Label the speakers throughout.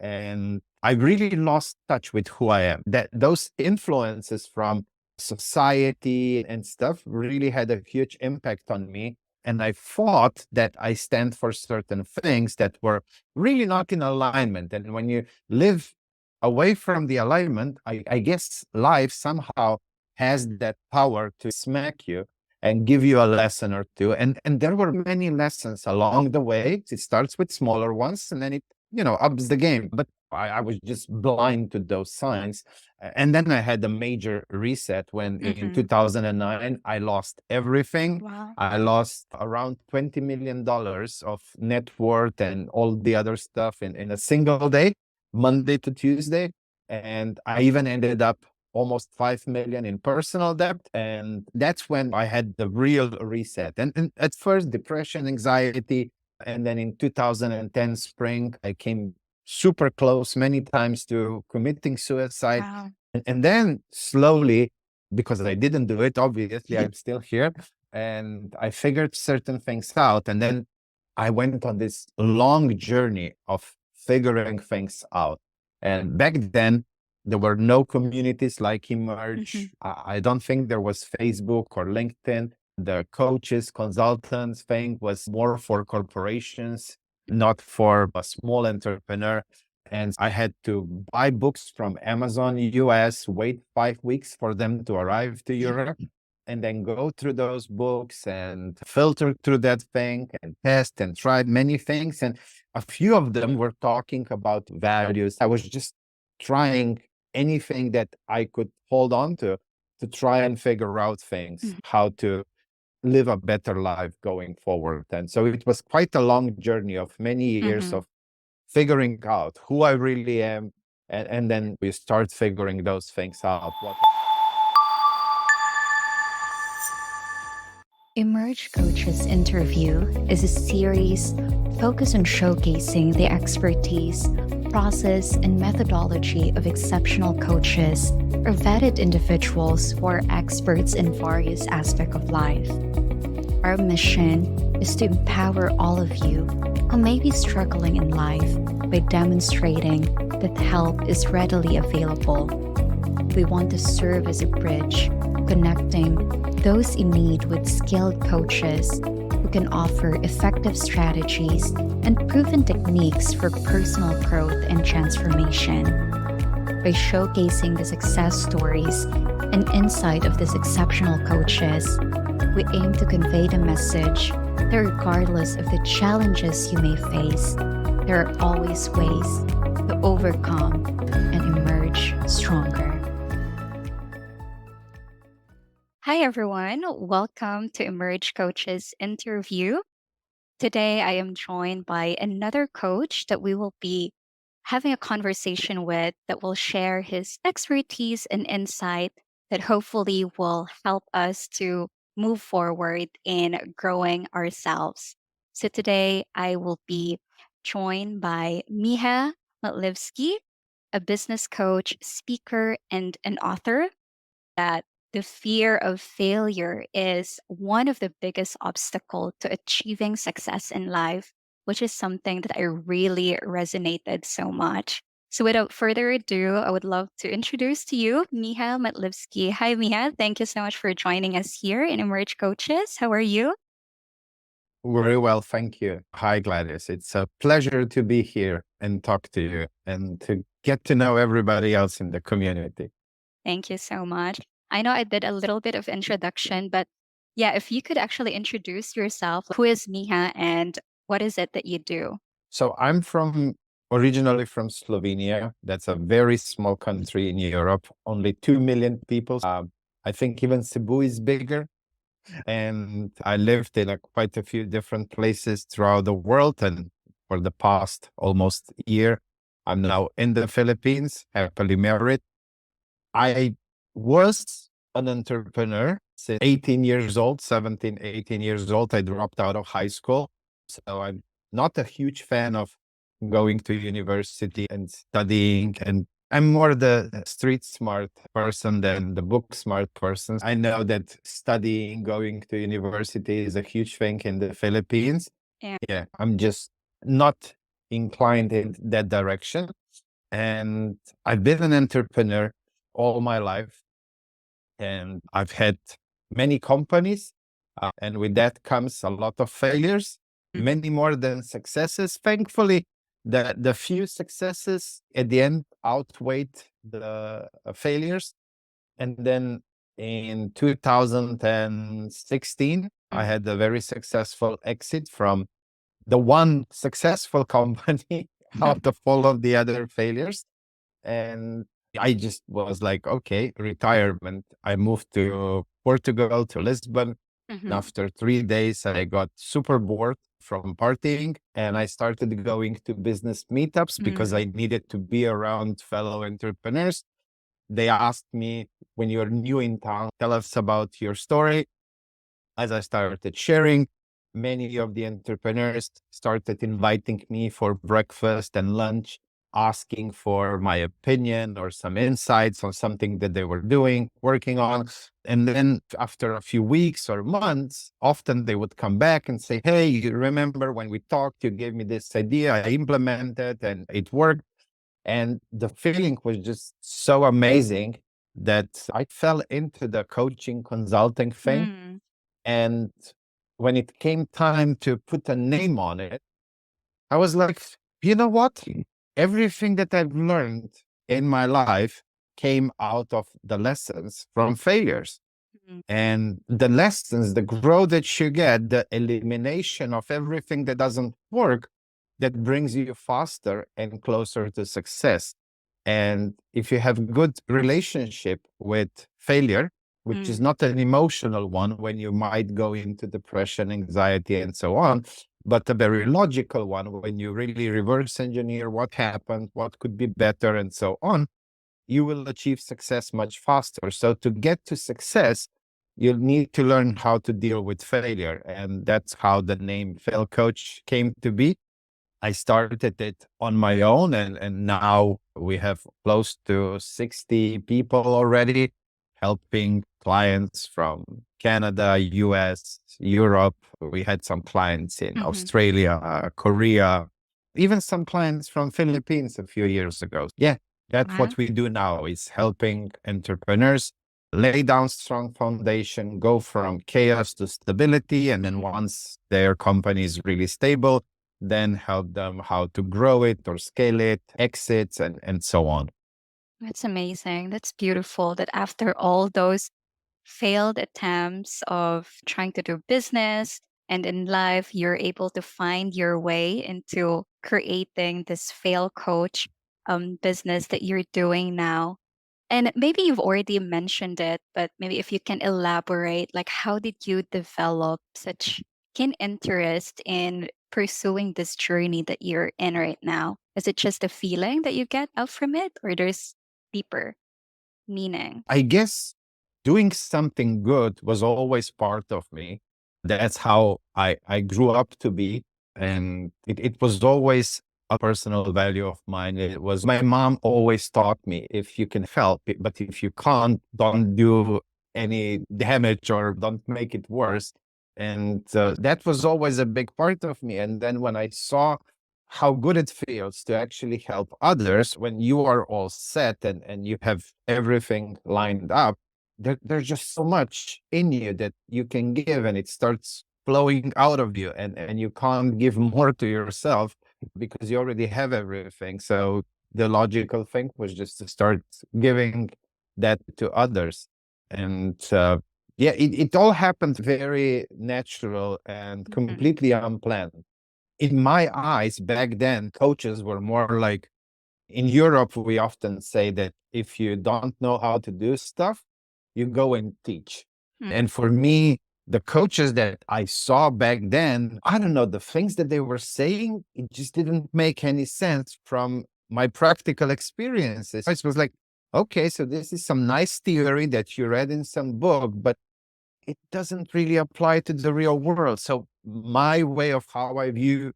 Speaker 1: and I really lost touch with who I am. That those influences from society and stuff really had a huge impact on me. And I thought that I stand for certain things that were really not in alignment. And when you live away from the alignment, I guess life somehow has that power to smack you and give you a lesson or two. And there were many lessons along the way. It starts with smaller ones and then it, ups the game. But I was just blind to those signs. And then I had a major reset when in 2009, I lost everything.
Speaker 2: Wow.
Speaker 1: I lost around $20 million of net worth and all the other stuff in a single day, Monday to Tuesday. And I even ended up almost 5 million in personal debt. And that's when I had the real reset. And at first, depression, anxiety. And then in 2010 spring, I came super close many times to committing suicide.
Speaker 2: Wow.
Speaker 1: And then slowly, because I didn't do it, obviously, I'm still here. And I figured certain things out. And then I went on this long journey of figuring things out. And back then, there were no communities like Emerge. I don't think there was Facebook or LinkedIn. The coaches, consultants thing was more for corporations, not for a small entrepreneur. And I had to buy books from Amazon US, wait 5 weeks for them to arrive to Europe, and then go through those books and filter through that thing and test and try many things. And a few of them were talking about values. I was just trying anything that I could hold on to try and figure out things, how to live a better life going forward. And so it was quite a long journey of many years of figuring out who I really am. And then we start figuring those things out.
Speaker 2: Emerge Coaches Interview is a series focused on showcasing the expertise, process, and methodology of exceptional coaches or vetted individuals who are experts in various aspects of life. Our mission is to empower all of you who may be struggling in life by demonstrating that help is readily available. We want to serve as a bridge, connecting those in need with skilled coaches who can offer effective strategies and proven techniques for personal growth and transformation. By showcasing the success stories and insight of these exceptional coaches, we aim to convey the message that regardless of the challenges you may face, there are always ways to overcome and emerge stronger. Hi, everyone. Welcome to Emerge Coaches Interview. Today, I am joined by another coach that we will be having a conversation with that will share his expertise and insight that hopefully will help us to move forward in growing ourselves. So today, I will be joined by Miha Matlievski, a business coach, speaker, and an author. That the fear of failure is one of the biggest obstacles to achieving success in life, which is something that I really resonated so much. So without further ado, I would love to introduce to you Miha Matlievski. Hi, Miha. Thank you so much for joining us here in Emerge Coaches. How are you?
Speaker 1: Very well, thank you. Hi, Gladys. It's a pleasure to be here and talk to you and to get to know everybody else in the community.
Speaker 2: Thank you so much. I know I did a little bit of introduction, but yeah, if you could actually introduce yourself, who is Miha and what is it that you do?
Speaker 1: So I'm originally from Slovenia. That's a very small country in Europe, only 2 million people. I think even Cebu is bigger. And I lived in quite a few different places throughout the world. And for the past almost year, I'm now in the Philippines, happily married. I was an entrepreneur since 18 years old, 17, 18 years old. I dropped out of high school. So I'm not a huge fan of going to university and studying. And I'm more the street smart person than the book smart person. I know that studying, going to university is a huge thing in the Philippines.
Speaker 2: Yeah.
Speaker 1: Yeah, I'm just not inclined in that direction. And I've been an entrepreneur all my life, and I've had many companies. And with that comes a lot of failures, many more than successes. Thankfully, the few successes at the end outweighed the failures. And then in 2016, I
Speaker 2: Mm.
Speaker 1: had a very successful exit from the one successful company out of all of the other failures. And I just was like, okay, retirement. I moved to Portugal, to Lisbon. And
Speaker 2: Mhm.
Speaker 1: after 3 days, I got super bored from partying, and I started going to business meetups because
Speaker 2: Mm.
Speaker 1: I needed to be around fellow entrepreneurs. They asked me, when you're new in town, tell us about your story. As I started sharing, many of the entrepreneurs started inviting me for breakfast and lunch, asking for my opinion or some insights on something that they were doing, working on. And then after a few weeks or months, often they would come back and say, hey, you remember when we talked, you gave me this idea, I implemented and it worked. And the feeling was just so amazing that I fell into the coaching consulting thing.
Speaker 2: Mm.
Speaker 1: And when it came time to put a name on it, I was like, you know what? Everything that I've learned in my life came out of the lessons from failures.
Speaker 2: Mm.
Speaker 1: And the lessons, the growth that you get, the elimination of everything that doesn't work, that brings you faster and closer to success. And if you have good relationship with failure, which is
Speaker 2: Mm.
Speaker 1: not an emotional one when you might go into depression, anxiety, and so on, but a very logical one when you really reverse engineer what happened, what could be better, and so on, you will achieve success much faster. So to get to success, you'll need to learn how to deal with failure. And that's how the name Fail Coach came to be. I started it on my own, and now we have close to 60 people already, helping clients from Canada, US, Europe. We had some clients in
Speaker 2: Mhm.
Speaker 1: Australia, Korea, even some clients from Philippines a few years ago. Yeah, that's
Speaker 2: Wow.
Speaker 1: what we do now, is helping entrepreneurs lay down strong foundation, go from chaos to stability. And then
Speaker 2: Mhm.
Speaker 1: once their company is really stable, then help them how to grow it or scale it, exits, and so on.
Speaker 2: That's amazing. That's beautiful that after all those failed attempts of trying to do business and in life, you're able to find your way into creating this fail coach business that you're doing now. And maybe you've already mentioned it, but maybe if you can elaborate, like how did you develop such keen interest in pursuing this journey that you're in right now? Is it just a feeling that you get out from it, or there's deeper meaning?
Speaker 1: I guess doing something good was always part of me. That's how I grew up to be. And it was always a personal value of mine. It was, my mom always taught me, if you can help it, but if you can't, don't do any damage or don't make it worse. And that was always a big part of me. And then when I saw how good it feels to actually help others when you are all set and you have everything lined up, there's just so much in you that you can give, and it starts flowing out of you, and you can't give more to yourself because you already have everything. So the logical thing was just to start giving that to others. And yeah, it all happened very natural and
Speaker 2: Mhm.
Speaker 1: completely unplanned. In my eyes, back then, coaches were more like, in Europe, we often say that if you don't know how to do stuff, you go and teach.
Speaker 2: Mm.
Speaker 1: And for me, the coaches that I saw back then, I don't know, the things that they were saying, it just didn't make any sense from my practical experiences. It was like, okay, so this is some nice theory that you read in some book, but it doesn't really apply to the real world. So my way of how I viewed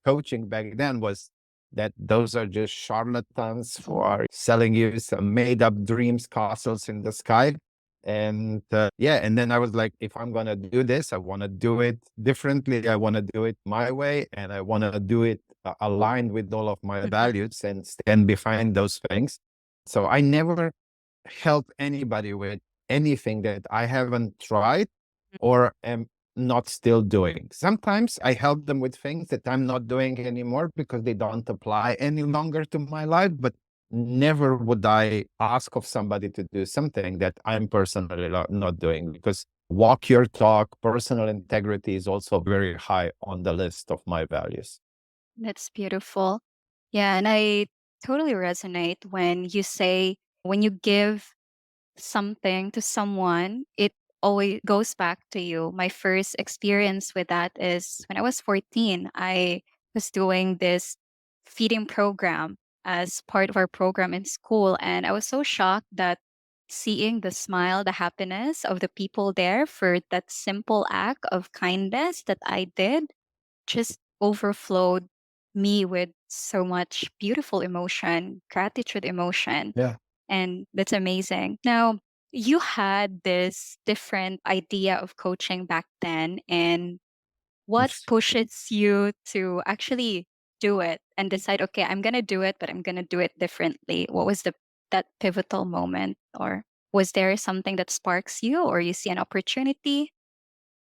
Speaker 1: coaching back then was that those are just charlatans who are selling you some made up dreams, castles in the sky. And yeah, and then I was like, if I'm going to do this, I want to do it differently. I want to do it my way, and I want to do it aligned with all of my
Speaker 2: Mhm.
Speaker 1: values and stand behind those things. So I never help anybody with anything that I haven't tried or am not still doing. Sometimes I help them with things that I'm not doing anymore because they don't apply any longer to my life, but never would I ask of somebody to do something that I'm personally not doing, because walk your talk, personal integrity is also very high on the list of my values.
Speaker 2: That's beautiful. Yeah, and I totally resonate when you say when you give something to someone, it always goes back to you. My first experience with that is when I was 14. I was doing this feeding program as part of our program in school. And I was so shocked that seeing the smile, the happiness of the people there for that simple act of kindness that I did just overflowed me with so much beautiful emotion, gratitude emotion.
Speaker 1: Yeah.
Speaker 2: And that's amazing. Now, you had this different idea of coaching back then, and what pushes you to actually do it and decide, okay, I'm going to do it, but I'm going to do it differently? What was the that pivotal moment, or was there something that sparks you, or you see an opportunity?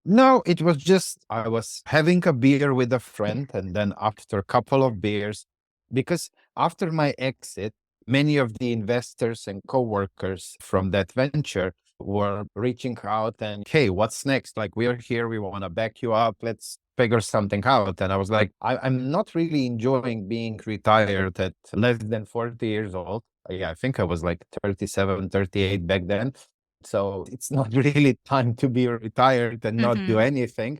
Speaker 1: No, it was just I was having a beer with a friend, and then after a couple of beers, because after my exit, many of the investors and coworkers from that venture were reaching out and, hey, what's next? Like, we're here, we want to back you up. Let's figure something out. And I was like, I'm not really enjoying being retired at less than 40 years old. Yeah, I think I was like 37, 38 back then. So it's not really time to be retired and not do
Speaker 2: Mm-hmm.
Speaker 1: anything.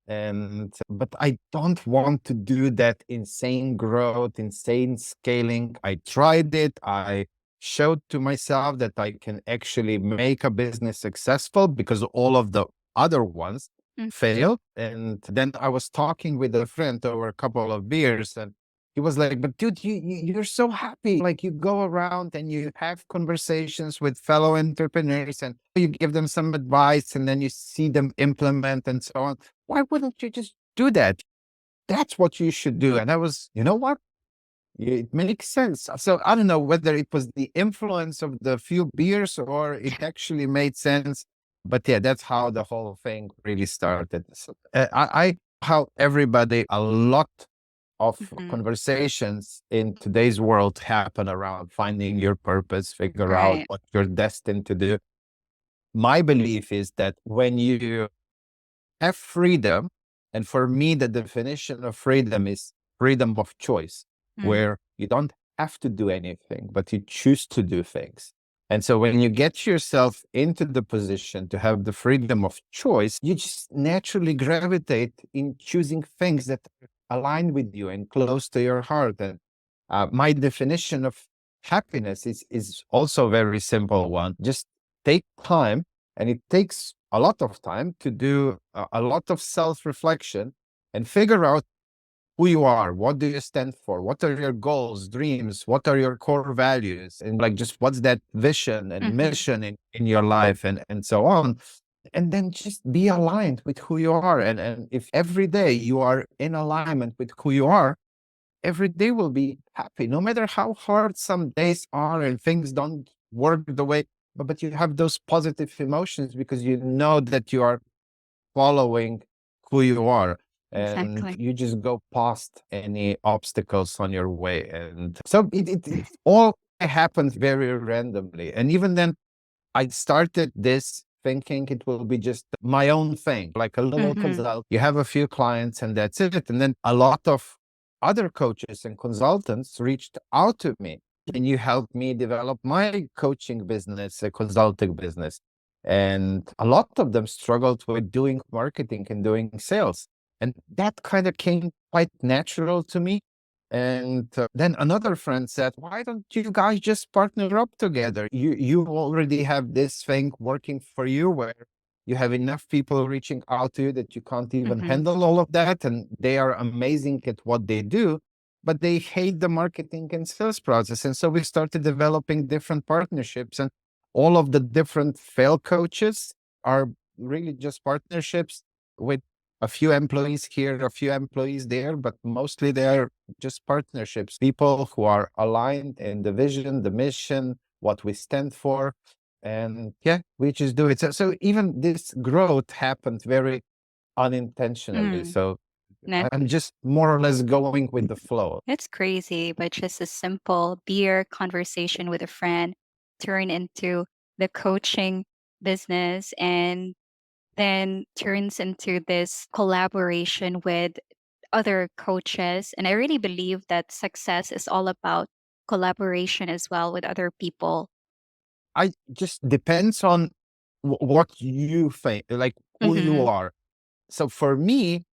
Speaker 1: And but I don't want to do that insane growth, insane scaling. I tried it. I showed to myself that I can actually make a business successful because all of the other ones failed. And then I was talking with a friend over a couple of beers, and he was like, but dude, you're so happy. Like, you go around and you have conversations with fellow entrepreneurs and you give them some advice and then you see them implement and so on. Why wouldn't you just do that? That's what you should do. And I was, you know what? It makes sense. So I don't know whether it was the influence of the few beers or it actually made sense. But yeah, that's how the whole thing really started. So, I help everybody. A lot of
Speaker 2: Mm-hmm.
Speaker 1: conversations in today's world happen around finding your purpose, figure out
Speaker 2: Right.
Speaker 1: what you're destined to do. My belief is that when you have freedom. And for me, the definition of freedom is freedom of choice,
Speaker 2: Mm.
Speaker 1: where you don't have to do anything, but you choose to do things. And so when you get yourself into the position to have the freedom of choice, you just naturally gravitate in choosing things that align with you and close to your heart. And my definition of happiness is also a very simple one. Just take time, and it takes a lot of time to do a lot of self-reflection and figure out who you are, what do you stand for, what are your goals, dreams, what are your core values, and like just what's that vision and
Speaker 2: Mm-hmm.
Speaker 1: mission in your life, and so on. And then just be aligned with who you are. And if every day you are in alignment with who you are, every day will be happy, no matter how hard some days are and things don't work the way, but you have those positive emotions because you know that you are following who you are, and
Speaker 2: Exactly.
Speaker 1: you just go past any obstacles on your way. And so it all happens very randomly. And even then, I started this thinking it will be just my own thing, like a little
Speaker 2: Mm-hmm.
Speaker 1: consult. You have a few clients and that's it. And then a lot of other coaches and consultants reached out to me. Can you help me develop my coaching business, a consulting business? And a lot of them struggled with doing marketing and doing sales. And that kind of came quite natural to me. And then another friend said, "Why don't you guys just partner up together? You already have this thing working for you, where you have enough people reaching out to you that you can't even
Speaker 2: Mm-hmm.
Speaker 1: handle all of that, and they are amazing at what they do, but they hate the marketing and sales process." And so we started developing different partnerships, and all of the different fail coaches are really just partnerships with a few employees here, a few employees there, but mostly they're just partnerships, people who are aligned in the vision, the mission, what we stand for. And yeah, we just do it. So even this growth happened very unintentionally.
Speaker 2: Mm.
Speaker 1: So
Speaker 2: That,
Speaker 1: I'm just more or less going with the flow.
Speaker 2: that's crazy, but just a simple beer conversation with a friend turn into the coaching business and then turns into this collaboration with other coaches. And I really believe that success is all about collaboration as well with other people.
Speaker 1: I just depends on what you think, like who you
Speaker 2: Mm-hmm.
Speaker 1: are. So for me,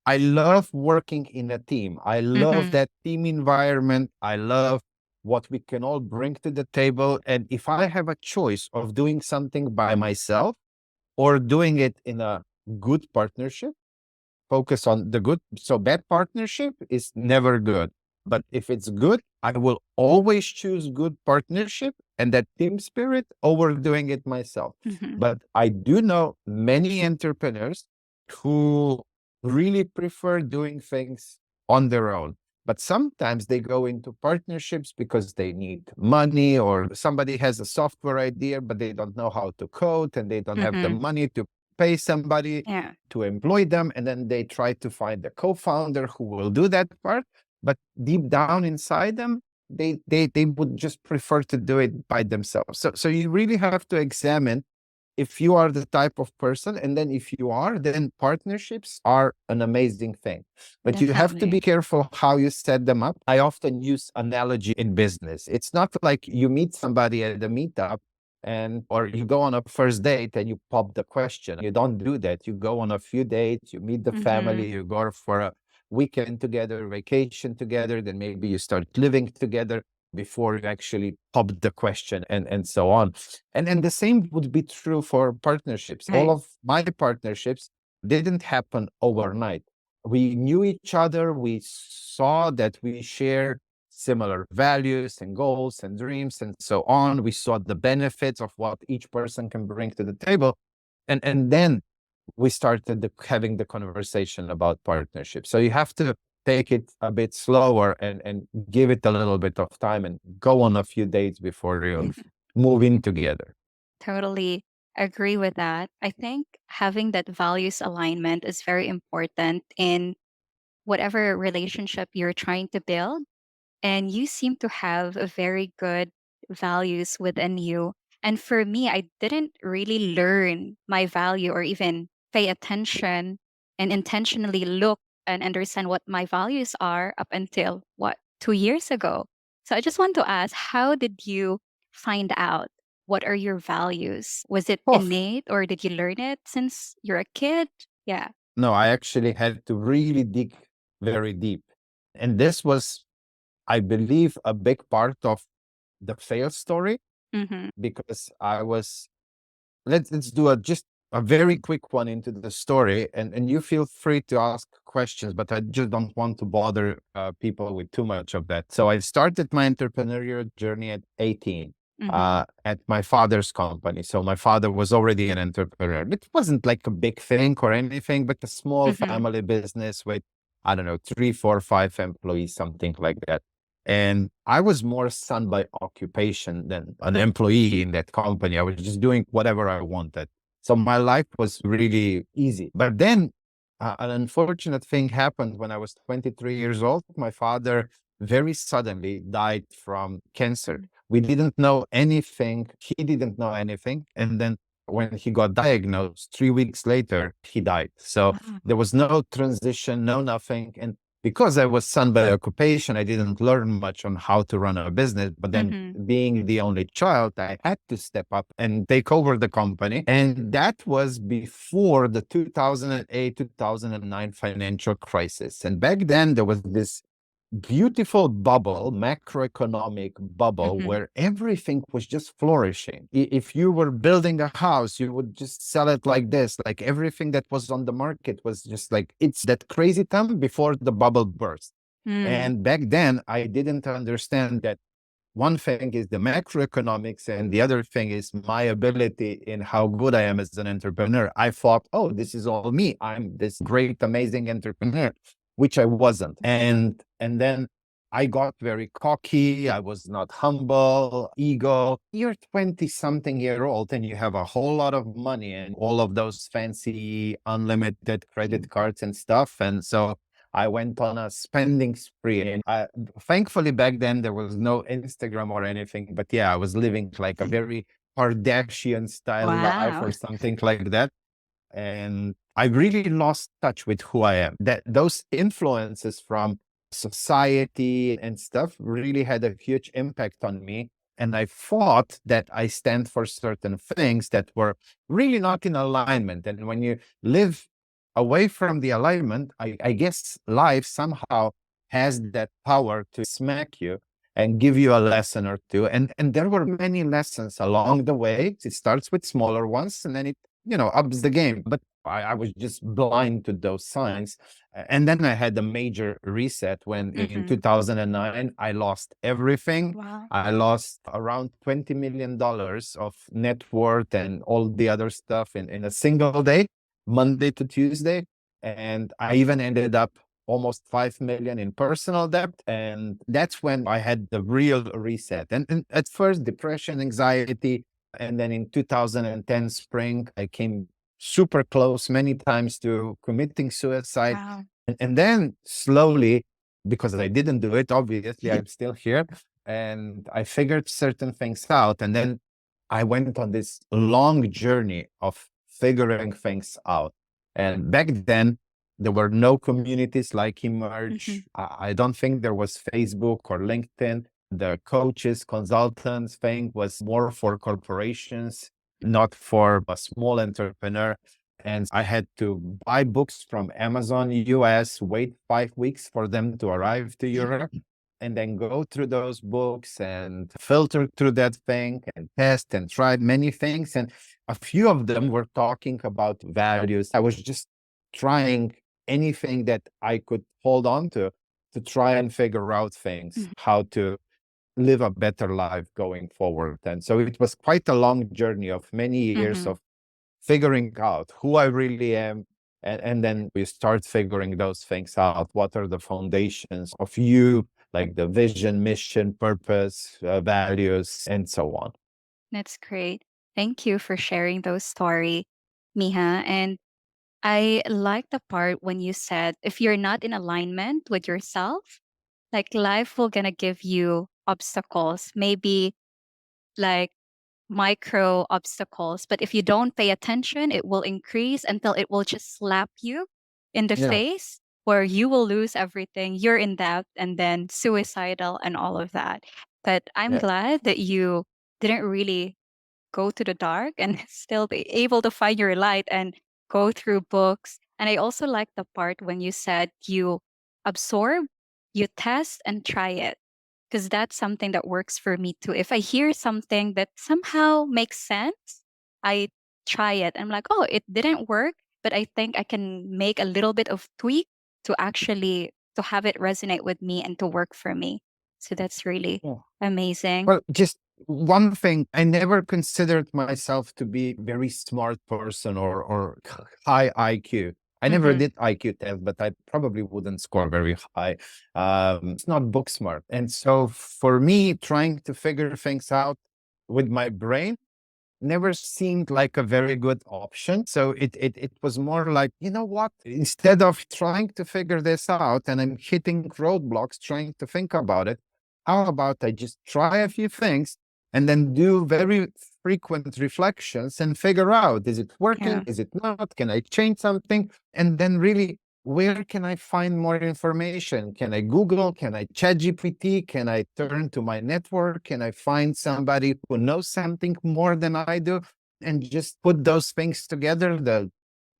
Speaker 1: I love working in a team. I love
Speaker 2: Mm-hmm.
Speaker 1: that team environment. I love what we can all bring to the table. And if I have a choice of doing something by myself or doing it in a good partnership, focus on the good. So bad partnership is never good. But if it's good, I will always choose good partnership and that team spirit over doing it myself.
Speaker 2: Mm-hmm.
Speaker 1: But I do know many entrepreneurs who really prefer doing things on their own. But sometimes they go into partnerships because they need money or somebody has a software idea, but they don't know how to code and they don't have the
Speaker 2: Mm-hmm.
Speaker 1: money to pay somebody
Speaker 2: Yeah.
Speaker 1: to employ them, and then they try to find a co-founder who will do that part. But deep down inside them, they would just prefer to do it by themselves. So you really have to examine if you are the type of person, and then if you are, then partnerships are an amazing thing. But you have to be
Speaker 2: Definitely.
Speaker 1: careful how you set them up. I often use analogy in business. It's not like you meet somebody at the meetup and or you go on a first date and you pop the question. You don't do that. You go on a few dates, you meet the
Speaker 2: Mm-hmm.
Speaker 1: family, you go for a weekend together, vacation together, then maybe you start living together before you actually pop the question and so on. And the same would be true for partnerships. All
Speaker 2: Right.
Speaker 1: of my partnerships didn't happen overnight. We knew each other. We saw that we share similar values and goals and dreams and so on. We saw the benefits of what each person can bring to the table. And then we started having the conversation about partnerships. So you have to take it a bit slower and give it a little bit of time and go on a few dates before you move in together.
Speaker 2: Totally agree with that. I think having that values alignment is very important in whatever relationship you're trying to build. And you seem to have a very good values within you. And for me, I didn't really learn my value or even pay attention and intentionally look and understand what my values are up until what 2 years ago. So I just want to ask, how did you find out what are your values? Was it
Speaker 1: Oh,
Speaker 2: innate or did you learn it since you're a kid? Yeah.
Speaker 1: no, I actually had to really dig very deep. And this was, I believe, a big part of the fail story
Speaker 2: Mm-hmm.
Speaker 1: because I was let's do a just a very quick one into the story, and you feel free to ask questions, but I just don't want to bother people with too much of that. So I started my entrepreneurial journey at 18
Speaker 2: Mm-hmm.
Speaker 1: at my father's company. So my father was already an entrepreneur. It wasn't like a big thing or anything, but a small
Speaker 2: Mm-hmm.
Speaker 1: family business with, I don't know, 3, 4, 5 employees, something like that. And I was more son by occupation than an employee in that company. I was just doing whatever I wanted. So my life was really easy. But then an unfortunate thing happened when I was 23 years old. My father very suddenly died from cancer. We didn't know anything. He didn't know anything. And then when he got diagnosed, 3 weeks later, he died. So
Speaker 2: Wow.
Speaker 1: there was no transition, no nothing. And because I was son by occupation, I didn't learn much on how to run a business. But then
Speaker 2: Mm-hmm.
Speaker 1: being the only child, I had to step up and take over the company. And that was before the 2008, 2009 financial crisis. And back then there was this beautiful bubble, macroeconomic bubble,
Speaker 2: Mm-hmm.
Speaker 1: where everything was just flourishing. If you were building a house, you would just sell it like this. Like everything that was on the market was just like, it's that crazy time before the bubble burst.
Speaker 2: Mm.
Speaker 1: And back then, I didn't understand that one thing is the macroeconomics, and the other thing is my ability in how good I am as an entrepreneur. I thought, oh, this is all me. I'm this great, amazing entrepreneur, which I wasn't. And then I got very cocky. I was not humble, ego. You're 20 something year old and you have a whole lot of money and all of those fancy unlimited credit cards and stuff. And so I went on a spending spree. And thankfully back then there was no Instagram or anything, but yeah, I was living like a very Kardashian style life
Speaker 2: Wow.
Speaker 1: or something like that. And I really lost touch with who I am. That those influences from society and stuff really had a huge impact on me. And I thought that I stand for certain things that were really not in alignment. And when you live away from the alignment, I guess life somehow has that power to smack you and give you a lesson or two. And there were many lessons along the way. It starts with smaller ones and then it ups the game. But I was just blind to those signs. And then I had a major reset when in 2009, I lost everything.
Speaker 2: Wow.
Speaker 1: I lost around $20 million of net worth and all the other stuff in a single day, Monday to Tuesday. And I even ended up almost 5 million in personal debt. And that's when I had the real reset. And at first, depression, anxiety. And then in 2010 spring, I came super close many times to committing suicide.
Speaker 2: Wow.
Speaker 1: And then slowly, because I didn't do it, obviously, I'm still here. And I figured certain things out. And then I went on this long journey of figuring things out. And back then, there were no communities like Emerge. I don't think there was Facebook or LinkedIn. The coaches, consultants thing was more for corporations, not for a small entrepreneur. And I had to buy books from Amazon US, wait 5 weeks for them to arrive to Europe, and then go through those books and filter through that thing and test and try many things. And a few of them were talking about values. I was just trying anything that I could hold on to try and figure out things, how to live a better life going forward. And so it was quite a long journey of many years of figuring out who I really am. And then we start figuring those things out. What are the foundations of you, like the vision, mission, purpose, values, and so on.
Speaker 2: That's great. Thank you for sharing those story, Miha. And I like the part when you said if you're not in alignment with yourself, like life will gonna give you obstacles, maybe like micro obstacles, but if you don't pay attention, it will increase until it will just slap you in the
Speaker 1: Yeah.
Speaker 2: face where you will lose everything. You're in debt and then suicidal and all of that. But I'm
Speaker 1: Yeah.
Speaker 2: glad that you didn't really go to the dark and still be able to find your light and go through books. And I also like the part when you said you absorb, you test and try it. Because that's something that works for me too. If I hear something that somehow makes sense, I try it. I'm like, oh, it didn't work, but I think I can make a little bit of tweak to actually to have it resonate with me and to work for me. So that's really
Speaker 1: Yeah.
Speaker 2: amazing.
Speaker 1: Well, just one thing, I never considered myself to be very smart person or high IQ. I never did IQ test, but I probably wouldn't score very high. It's not book smart. And so for me, trying to figure things out with my brain never seemed like a very good option. So it was more like, you know what? Instead of trying to figure this out and I'm hitting roadblocks trying to think about it, how about I just try a few things and then do very frequent reflections and figure out, is it working?
Speaker 2: Yeah.
Speaker 1: Is it not? Can I change something? And then really, where can I find more information? Can I Google? Can I chat GPT? Can I turn to my network? Can I find somebody who knows something more than I do? And just put those things together, the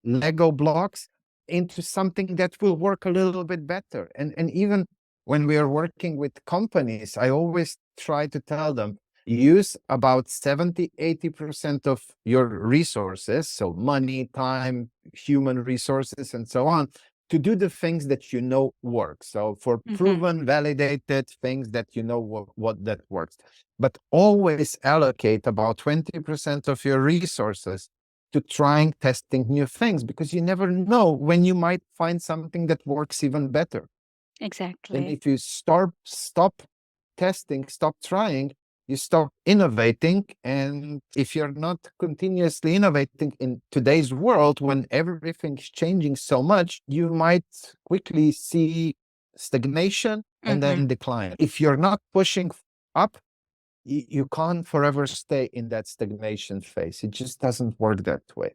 Speaker 1: Lego blocks, into something that will work a little bit better. And even when we are working with companies, I always try to tell them, use about 70-80% of your resources, so money, time, human resources, and so on, to do the things that you know work. So for proven, validated things that you know what that works. But always allocate about 20% of your resources to trying, testing new things, because you never know when you might find something that works even better. And
Speaker 2: Exactly.
Speaker 1: if you stop testing, stop trying, you stop innovating. And if you're not continuously innovating in today's world, when everything's changing so much, you might quickly see stagnation and then decline. If you're not pushing up, you can't forever stay in that stagnation phase. It just doesn't work that way.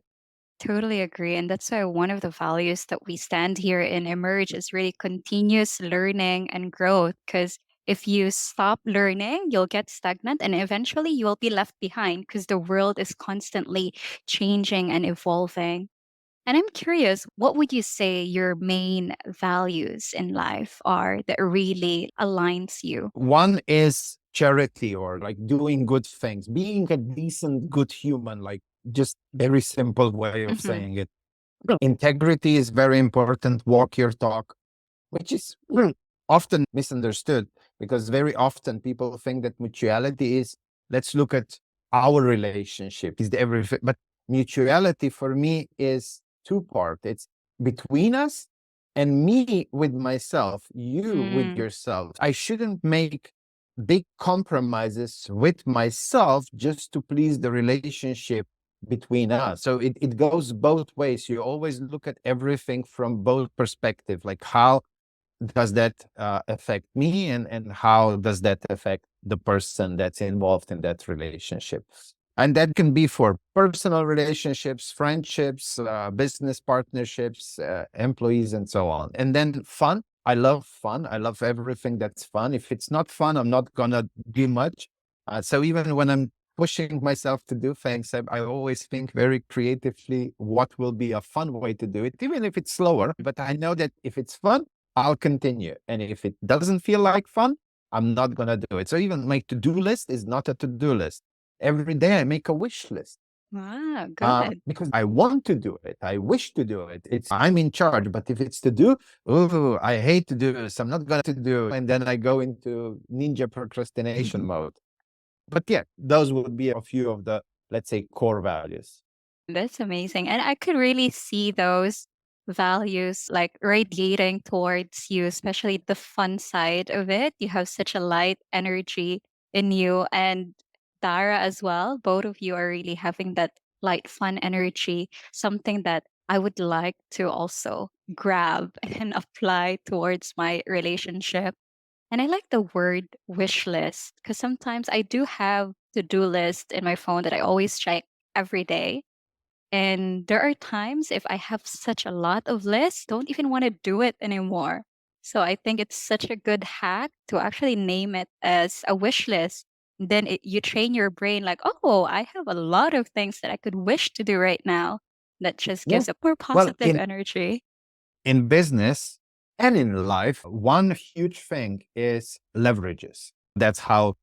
Speaker 2: Totally agree. And that's why one of the values that we stand here in Emerge is really continuous learning and growth. Because if you stop learning, you'll get stagnant and eventually you will be left behind because the world is constantly changing and evolving. And I'm curious, what would you say your main values in life are that really aligns you?
Speaker 1: One is charity, or like doing good things, being a decent, good human, like just very simple way of
Speaker 2: Hmm.
Speaker 1: saying it. Integrity is very important. Walk your talk, which is often misunderstood, because very often people think that mutuality is, let's look at our relationship, is the everything. But mutuality for me is two-part. It's between us and me with myself, you with yourself. I shouldn't make big compromises with myself just to please the relationship between us. So it goes both ways. You always look at everything from both perspectives, like how does that affect me, and how does that affect the person that's involved in that relationship. And that can be for personal relationships, friendships, business partnerships, employees, and so on. And then fun. I love fun. I love everything that's fun. If it's not fun, I'm not gonna do much. So even when I'm pushing myself to do things, I always think very creatively what will be a fun way to do it, even if it's slower. But I know that if it's fun, I'll continue. And if it doesn't feel like fun, I'm not going to do it. So even my to-do list is not a to-do list. Every day I make a wish list.
Speaker 2: Wow, good.
Speaker 1: Because I want to do it. I wish to do it. I'm in charge. But if it's to do, oh, I hate to do this. I'm not going to do. And then I go into ninja procrastination mode. But yeah, those would be a few of the, let's say, core values.
Speaker 2: That's amazing. And I could really see those values like radiating towards you, especially the fun side of it. You have such a light energy in you, and Dara as well. Both of you are really having that light, fun energy, something that I would like to also grab and apply towards my relationship. And I like the word wish list because sometimes I do have to-do list in my phone that I always check every day. And there are times if I have such a lot of lists, don't even want to do it anymore. So I think it's such a good hack to actually name it as a wish list. Then you train your brain like, oh, I have a lot of things that I could wish to do right now. That just
Speaker 1: Yeah.
Speaker 2: gives a more
Speaker 1: Well,
Speaker 2: positive energy.
Speaker 1: in business and in life, one huge thing is leverages. That's how,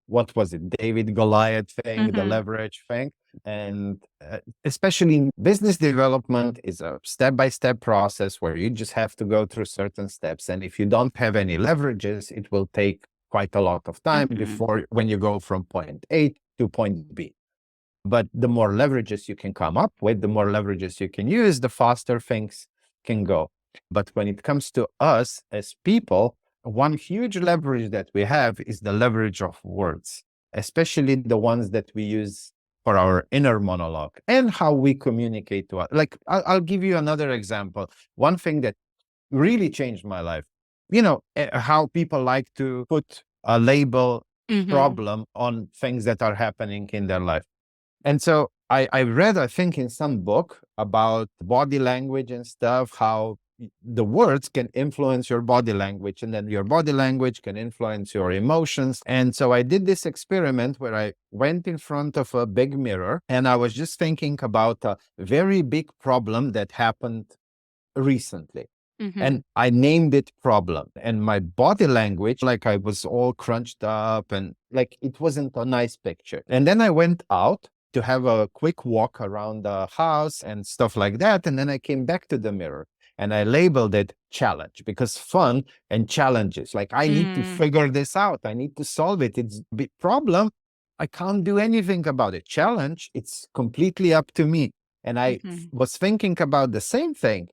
Speaker 1: what was it, David Goliath thing, the
Speaker 2: Hmm.
Speaker 1: leverage thing. And especially in business development is a step-by-step process where you just have to go through certain steps. And if you don't have any leverages, it will take quite a lot of time
Speaker 2: Hmm.
Speaker 1: before, when you go from point A to point B. But the more leverages you can come up with, the more leverages you can use, the faster things can go. But when it comes to us as people, one huge leverage that we have is the leverage of words, especially the ones that we use for our inner monologue and how we communicate to us. Like, I'll give you another example. One thing that really changed my life, how people like to put a label
Speaker 2: Hmm.
Speaker 1: problem on things that are happening in their life. And so I read, I think, in some book about body language and stuff, how the words can influence your body language, and then your body language can influence your emotions. And so I did this experiment where I went in front of a big mirror and I was just thinking about a very big problem that happened recently.
Speaker 2: Hmm.
Speaker 1: And I named it problem. And my body language, like I was all crunched up and like it wasn't a nice picture. And then I went out to have a quick walk around the house and stuff like that. And then I came back to the mirror. and I labeled it challenge, because fun and challenges, like I need to figure this out. I need to solve it. It's a big problem. I can't do anything about it. Challenge, it's completely up to me. And I was thinking about the same thing,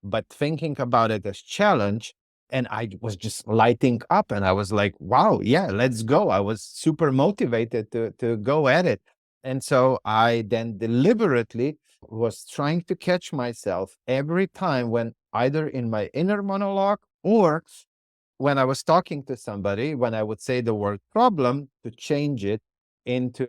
Speaker 1: but thinking about it as challenge. And I was just lighting up and I was like, wow, yeah, let's go. I was super motivated to go at it. And so I then deliberately was trying to catch myself every time when either in my inner monologue or when I was talking to somebody, when I would say the word problem, to change it into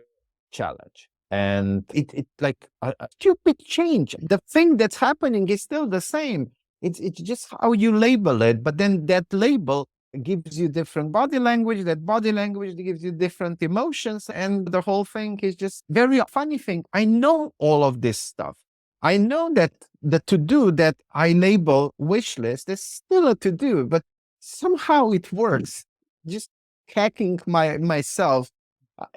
Speaker 1: challenge. And it like a stupid change. The thing that's happening is still the same. It's just how you label it. But then that label gives you different body language. That body language gives you different emotions. And the whole thing is just very funny thing. I know all of this stuff. I know that the to-do that I label wish list is still a to-do, but somehow it works. Just hacking myself,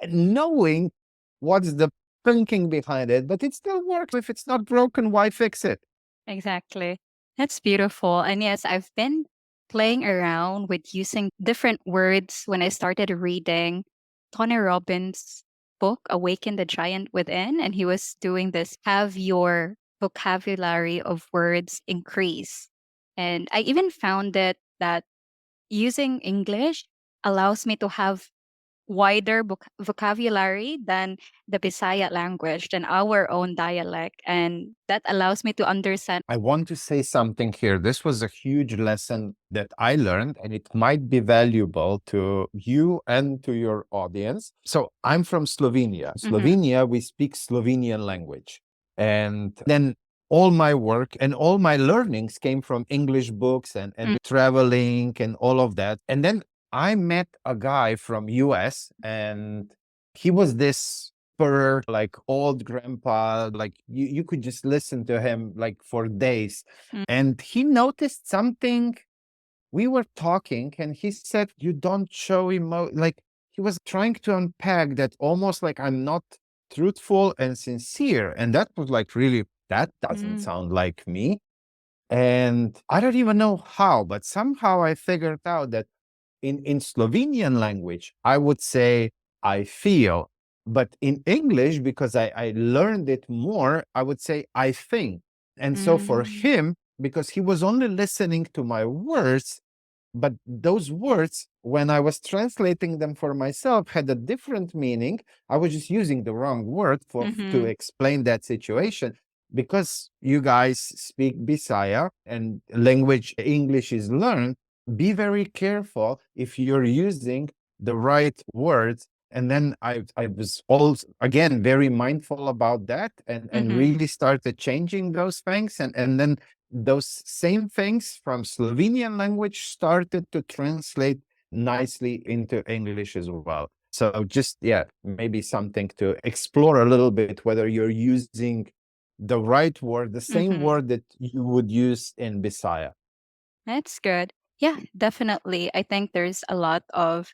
Speaker 1: knowing what's the thinking behind it, but it still works. If it's not broken, why fix it?
Speaker 3: Exactly. That's beautiful. And yes, I've been playing around with using different words when I started reading Tony Robbins' book, Awaken the Giant Within. And he was doing this, have your vocabulary of words increase. And I even found it that using English allows me to have wider vocabulary than the Bisaya language, than our own dialect. And that allows me to understand.
Speaker 1: I want to say something here. This was a huge lesson that I learned, and it might be valuable to you and to your audience. So I'm from Slovenia. Slovenia, we speak Slovenian language. And then all my work and all my learnings came from English books and traveling and all of that. And then I met a guy from US, and he was this like old grandpa, like you could just listen to him like for days. And he noticed something. We were talking and he said, you don't show like he was trying to unpack that almost like I'm not truthful and sincere. And that was like, really, that doesn't sound like me. And I don't even know how, but somehow I figured out that in Slovenian language, I would say I feel, but in English, because I learned it more, I would say I think. And so for him, because he was only listening to my words, but those words, when I was translating them for myself, had a different meaning. I was just using the wrong word to explain that situation. Because you guys speak Bisaya and language English is learned, be very careful if you're using the right words. And then I was also, again, very mindful about that and really started changing those things. And then those same things from Slovenian language started to translate nicely into English as well. So just, yeah, maybe something to explore a little bit, whether you're using the right word, the same word that you would use in Bisaya.
Speaker 3: That's good. Yeah, definitely. I think there's a lot of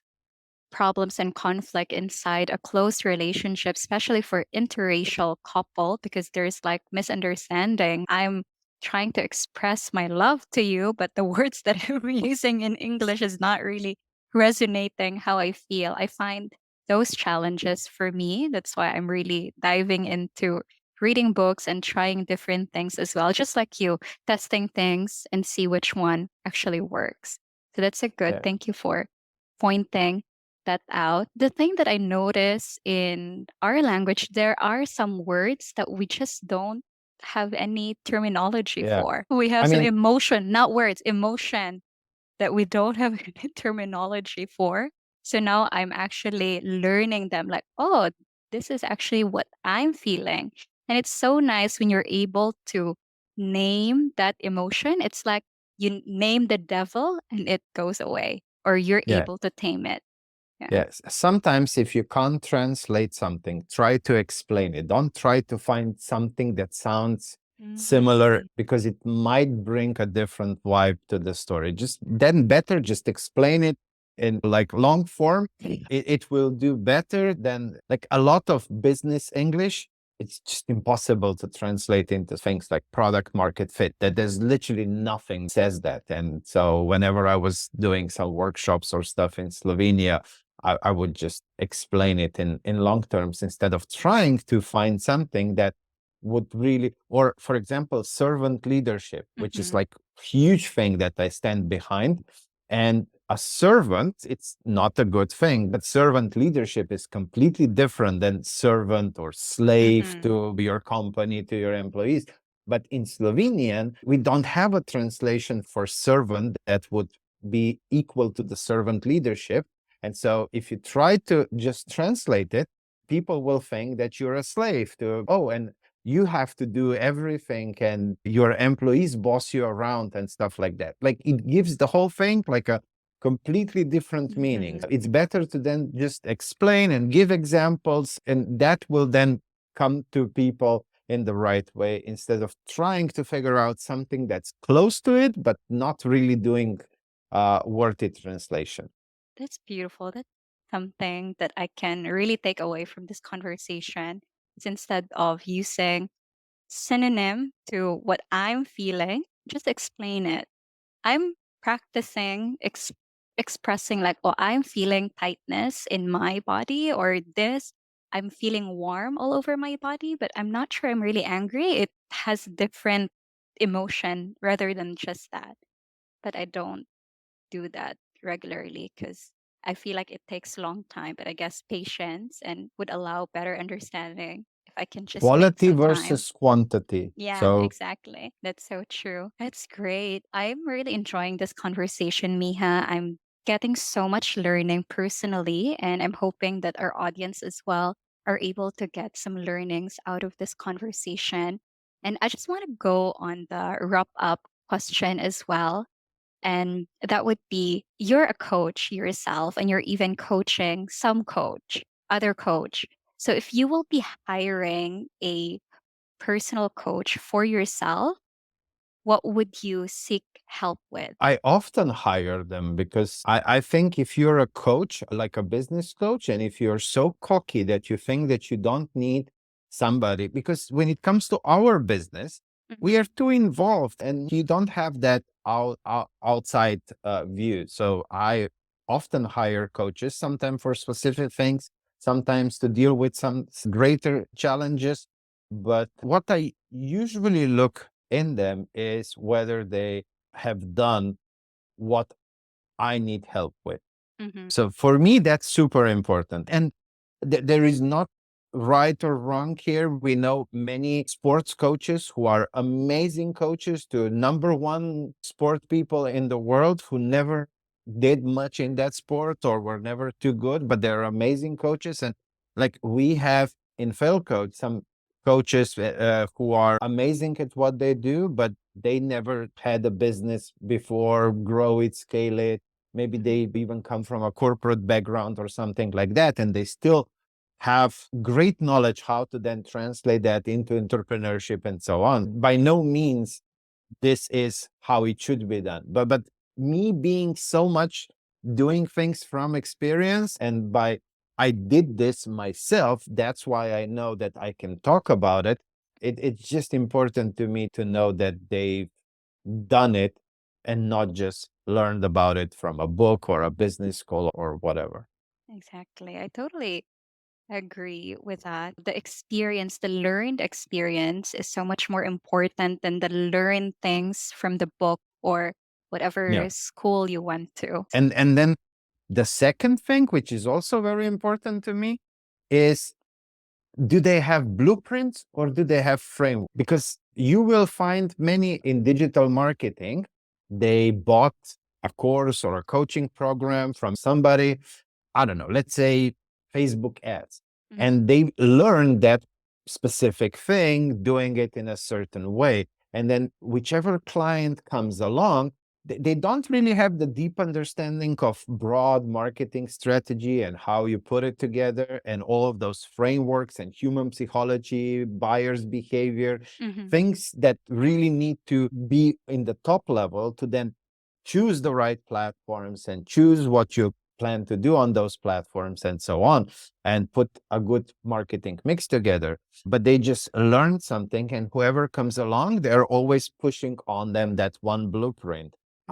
Speaker 3: problems and conflict inside a close relationship, especially for interracial couple, because there's like misunderstanding. I'm trying to express my love to you, but the words that I'm using in English is not really resonating how I feel. I find those challenges for me. That's why I'm really diving into reading books and trying different things as well, just like you, testing things and see which one actually works. So that's a good.
Speaker 1: Yeah.
Speaker 3: Thank you for pointing that out. The thing that I notice in our language, there are some words that we just don't have any terminology for. We have some emotion, not words, emotion that we don't have any terminology for. So now I'm actually learning them like, oh, this is actually what I'm feeling. And it's so nice when you're able to name that emotion. It's like you name the devil and it goes away, or you're able to tame it.
Speaker 1: Yes. Sometimes if you can't translate something, try to explain it. Don't try to find something that sounds similar, because it might bring a different vibe to the story. Just then better just explain it in like long form. It will do better than like a lot of business English. it's just impossible to translate into things like product market fit. That there's literally nothing says that. And so whenever I was doing some workshops or stuff in Slovenia, I would just explain it in long terms instead of trying to find something that would really, or for example, servant leadership, which is like huge thing that I stand behind. And a servant, it's not a good thing, but servant leadership is completely different than servant or slave to your company, to your employees. But in Slovenian, we don't have a translation for servant that would be equal to the servant leadership. And so if you try to just translate it, people will think that you're a slave to, oh, and you have to do everything and your employees boss you around and stuff like that. Like it gives the whole thing like a completely different meaning. It's better to then just explain and give examples, and that will then come to people in the right way instead of trying to figure out something that's close to it, but not really doing worthy translation.
Speaker 3: That's beautiful. That's something that I can really take away from this conversation. It's instead of using synonym to what I'm feeling, just explain it. I'm practicing expressing like, oh, I'm feeling tightness in my body, or this, I'm feeling warm all over my body, but I'm not sure I'm really angry. It has different emotion rather than just that. But I don't do that regularly because I feel like it takes a long time, but I guess patience and would allow better understanding if I can just make
Speaker 1: Quality
Speaker 3: some time.
Speaker 1: versus quantity.
Speaker 3: Yeah,
Speaker 1: So
Speaker 3: exactly. That's so true. That's great. I'm really enjoying this conversation, Miha. I'm getting so much learning personally, and I'm hoping that our audience as well are able to get some learnings out of this conversation. And I just want to go on the wrap up question as well. And that would be, you're a coach yourself and you're even coaching some coach, other coach. So if you will be hiring a personal coach for yourself, what would you seek help with?
Speaker 1: I often hire them because I think if you're a coach, like a business coach, and if you're so cocky that you think that you don't need somebody, because when it comes to our business, we are too involved and you don't have that outside view. So I often hire coaches, sometimes for specific things, sometimes to deal with some greater challenges. But what I usually look in them is whether they have done what I need help with. So for me, that's super important. And there is not right or wrong here. We know many sports coaches who are amazing coaches to number one sport people in the world who never did much in that sport or were never too good, but they're amazing coaches. And like we have in Fail Coach, some coaches who are amazing at what they do, but they never had a business before, grow it, scale it. Maybe they even come from a corporate background or something like that, and they still have great knowledge how to then translate that into entrepreneurship and so on. By no means this is how it should be done. But me being so much doing things from experience and by I did this myself, that's why I know that I can talk about it. It's just important to me to know that they've done it and not just learned about it from a book or a business school or whatever.
Speaker 3: Exactly. I totally agree with that. The experience, the learned experience is so much more important than the learned things from the book or whatever
Speaker 1: Yeah.
Speaker 3: school you went to.
Speaker 1: And then the second thing, which is also very important to me, is do they have blueprints or do they have framework? Because you will find many in digital marketing, they bought a course or a coaching program from somebody, I don't know, let's say Facebook ads, and they learn that specific thing, doing it in a certain way. And then whichever client comes along, they don't really have the deep understanding of broad marketing strategy and how you put it together and all of those frameworks and human psychology, buyer's behavior, things that really need to be in the top level to then choose the right platforms and choose what you plan to do on those platforms and so on, and put a good marketing mix together. But they just learned something, and whoever comes along, they're always pushing on them that one blueprint.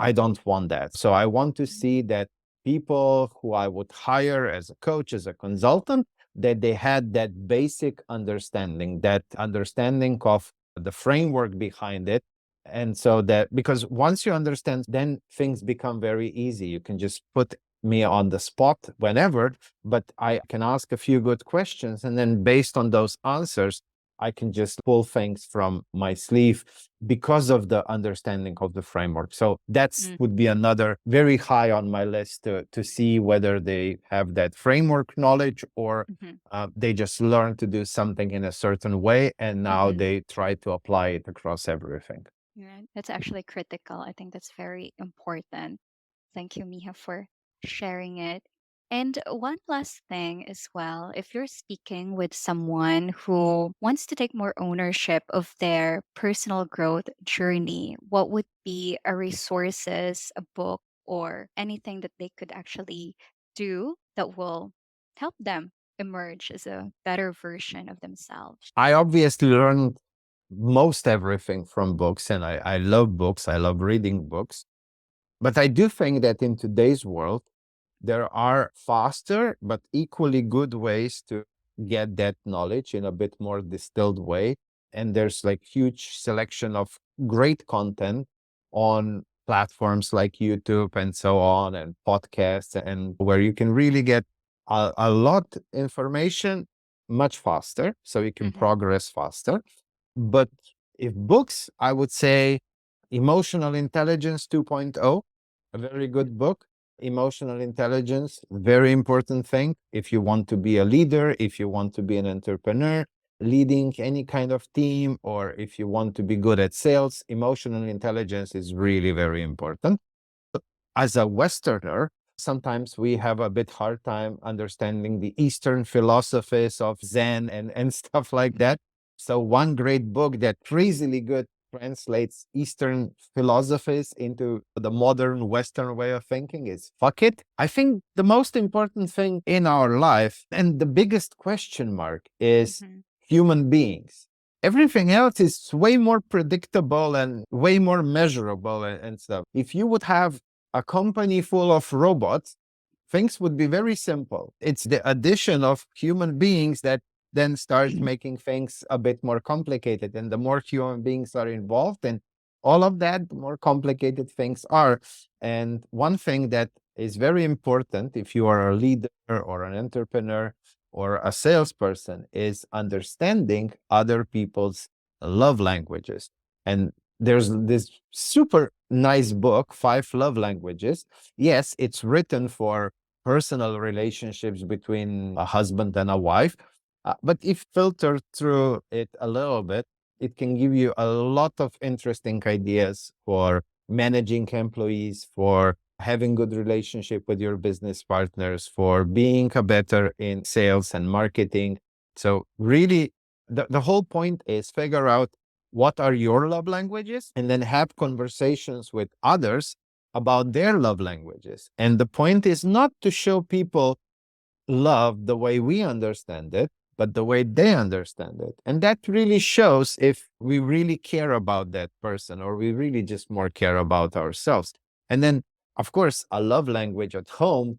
Speaker 1: I don't want that. So I want to see that people who I would hire as a coach, as a consultant, that they had that basic understanding, that understanding of the framework behind it. And so that, because once you understand, then things become very easy. You can just put me on the spot whenever, but I can ask a few good questions. And then based on those answers, I can just pull things from my sleeve because of the understanding of the framework. So that's would be another very high on my list to see whether they have that framework knowledge, or they just learn to do something in a certain way, and now they try to apply it across everything.
Speaker 3: Yeah, that's actually critical. I think that's very important. Thank you, Miha, for sharing it. And one last thing as well, if you're speaking with someone who wants to take more ownership of their personal growth journey, what would be a resources, a book, or anything that they could actually do that will help them emerge as a better version of themselves?
Speaker 1: I obviously learned most everything from books, and I love books. I love reading books. But I do think that in today's world, there are faster but equally good ways to get that knowledge in a bit more distilled way. And there's like huge selection of great content on platforms like YouTube and so on, and podcasts, and where you can really get a lot information much faster, so you can progress faster. But if books, I would say Emotional Intelligence 2.0, a very good book. Emotional intelligence, very important thing. If you want to be a leader, if you want to be an entrepreneur, leading any kind of team, or if you want to be good at sales, emotional intelligence is really very important. As a Westerner, sometimes we have a bit hard time understanding the Eastern philosophies of Zen and stuff like that. So one great book that crazily good translates Eastern philosophies into the modern Western way of thinking is Fuck It. I think the most important thing in our life, and the biggest question mark, is human beings. Everything else is way more predictable and way more measurable and stuff. If you would have a company full of robots, things would be very simple. It's the addition of human beings that then start making things a bit more complicated. And the more human beings are involved in all of that, the more complicated things are. And one thing that is very important if you are a leader or an entrepreneur or a salesperson is understanding other people's love languages. And there's this super nice book, 5 Love Languages. Yes, it's written for personal relationships between a husband and a wife. But if filtered through it a little bit, it can give you a lot of interesting ideas for managing employees, for having good relationship with your business partners, for being a better in sales and marketing. So really, the whole point is figure out what are your love languages, and then have conversations with others about their love languages. And the point is not to show people love the way we understand it, but the way they understand it. And that really shows if we really care about that person, or we really just more care about ourselves. And then, of course, a love language at home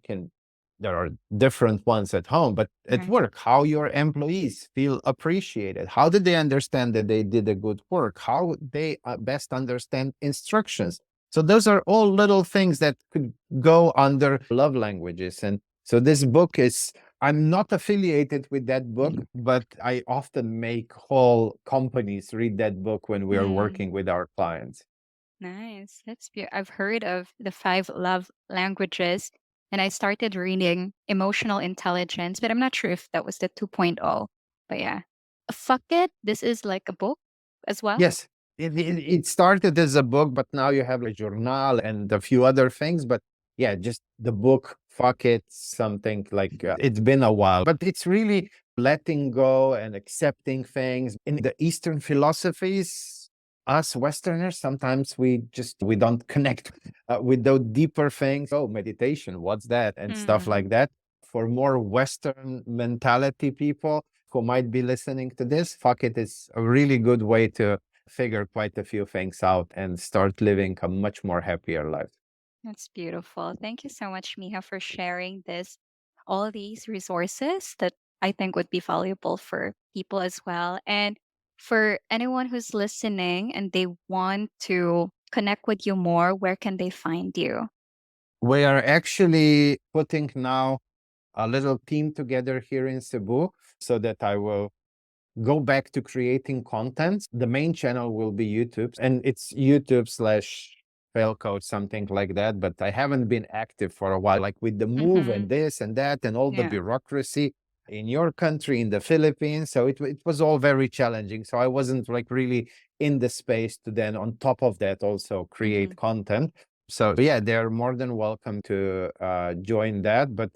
Speaker 1: there are different ones at home, but at work, how your employees feel appreciated. How did they understand that they did a good work? How they best understand instructions. So those are all little things that could go under love languages. And so this book is, I'm not affiliated with that book, but I often make whole companies read that book when we are working with our clients.
Speaker 3: Nice. That's beautiful. I've heard of the 5 love languages, and I started reading Emotional Intelligence, but I'm not sure if that was the 2.0. But yeah. Fuck It. This is like a book as well.
Speaker 1: Yes, it started as a book, but now you have a journal and a few other things. But yeah, just the book, Fuck It, something like it's been a while, but it's really letting go and accepting things. In the Eastern philosophies, us Westerners, sometimes we don't connect with those deeper things. Oh, meditation, what's that? And stuff like that. For more Western mentality people who might be listening to this, fuck it is a really good way to figure quite a few things out and start living a much more happier life.
Speaker 3: That's beautiful. Thank you so much, Miha, for sharing all these resources that I think would be valuable for people as well. And for anyone who's listening and they want to connect with you more, where can they find you?
Speaker 1: We are actually putting now a little team together here in Cebu so that I will go back to creating content. The main channel will be YouTube, and it's YouTube/fail coach, something like that. But I haven't been active for a while, like with the move and this and that and all the
Speaker 3: Yeah.
Speaker 1: bureaucracy in your country, in the Philippines. So it was all very challenging. So I wasn't like really in the space to then on top of that also create content. So yeah, they're more than welcome to join that. But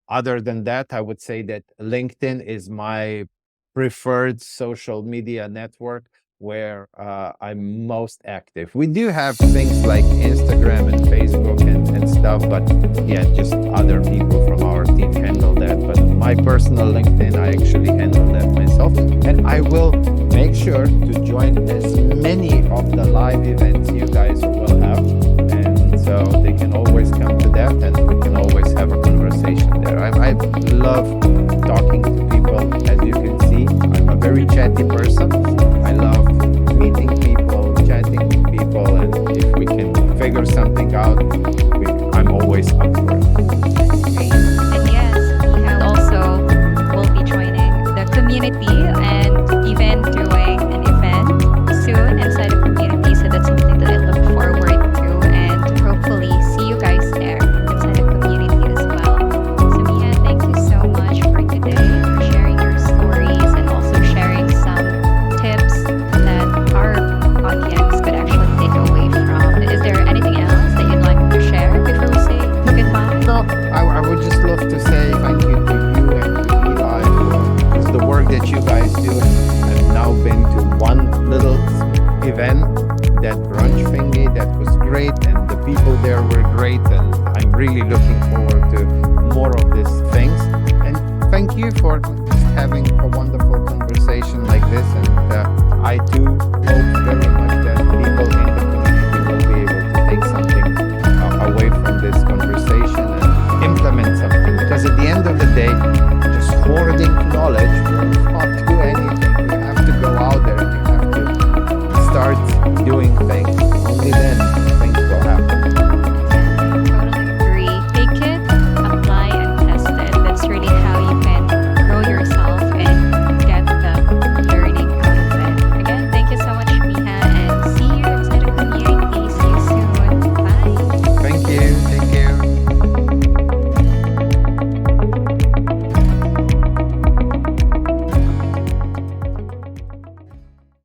Speaker 1: other than that, I would say that LinkedIn is my preferred social media network where I'm most active. We do have things like Instagram and Facebook and stuff, but yeah, just other people from our team handle that. But my personal LinkedIn, I actually handle that myself. And I will make sure to join as many of the live events you guys will have. And so they can always come to that and we can always have a conversation there. I love talking to people. As you can see, I'm a very chatty person. I love meeting people, chatting with people, and if we can figure something out, I'm always up for it.
Speaker 3: Great. And yes, Miha also will be joining the community and even doing an event soon inside the community. So that's something that I look forward to and hopefully see you guys there inside the community as well. So Miha, thank you so much for today, for sharing your stories and also sharing some tips that our audience could actually take away from. Is there anything else that you'd like to share before we say goodbye?
Speaker 1: No, I would just love to say thank you to you and to Eli for the work that you guys do. I've now been to one little event, that brunch thingy, that was great, and the people there were great, and I'm really looking forward to more of these things. And thank you for just having a